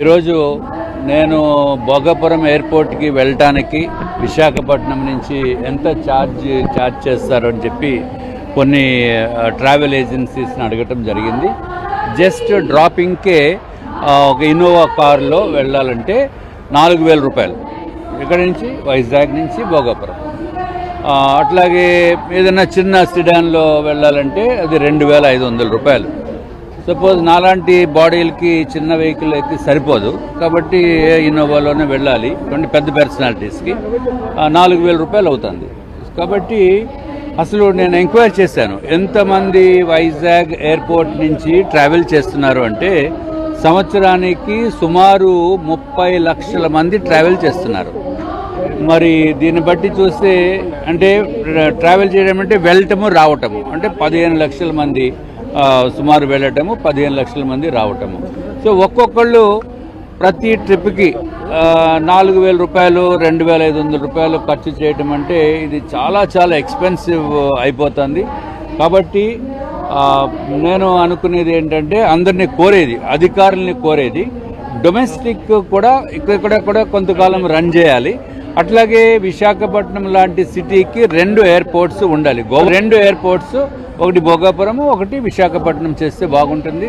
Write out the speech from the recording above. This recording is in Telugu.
ఈరోజు నేను భోగాపురం ఎయిర్పోర్ట్కి వెళ్ళటానికి విశాఖపట్నం నుంచి ఎంత ఛార్జ్ చేస్తారు అని చెప్పి కొన్ని ట్రావెల్ ఏజెన్సీస్ని అడగటం జరిగింది. జస్ట్ డ్రాపింగ్కే ఒక ఇన్నోవా కారులో వెళ్ళాలంటే 4,000 రూపాయలు, ఇక్కడ నుంచి వైజాగ్ నుంచి భోగాపురం. అట్లాగే ఏదైనా చిన్న సిడాన్లో వెళ్ళాలంటే అది 2,500 రూపాయలు. సపోజ్ నాలాంటి బాడీలకి చిన్న వెహికల్ అయితే సరిపోదు, కాబట్టి ఇన్నోవాలోనే వెళ్ళాలి. కొన్ని పెద్ద పర్సనాలిటీస్కి 4,000 రూపాయలు అవుతుంది. కాబట్టి అసలు నేను ఎంక్వైరీ చేశాను, ఎంతమంది వైజాగ్ ఎయిర్పోర్ట్ నుంచి ట్రావెల్ చేస్తున్నారు అంటే సంవత్సరానికి సుమారు 30 లక్షల మంది ట్రావెల్ చేస్తున్నారు. మరి దీన్ని బట్టి చూస్తే అంటే ట్రావెల్ చేయడం అంటే వెళ్ళటము రావటము అంటే 15 లక్షల మంది సుమారు వెళ్ళటము, 15 లక్షల మంది రావటము. సో ఒక్కొక్కళ్ళు ప్రతి ట్రిప్కి 4,000 రూపాయలు, 2,500 రూపాయలు ఖర్చు చేయటం అంటే ఇది చాలా చాలా ఎక్స్పెన్సివ్ అయిపోతుంది. కాబట్టి నేను అనుకునేది ఏంటంటే అందరినీ కోరేది, అధికారుల్ని కోరేది, డొమెస్టిక్ కూడా ఇక్కడ కూడా కొంతకాలం రన్ చేయాలి. అట్లాగే విశాఖపట్నం లాంటి సిటీకి 2 ఎయిర్పోర్ట్స్ ఉండాలి. 2 ఎయిర్పోర్ట్స్, ఒకటి భోగాపురము, ఒకటి విశాఖపట్నం చేస్తే బాగుంటుంది.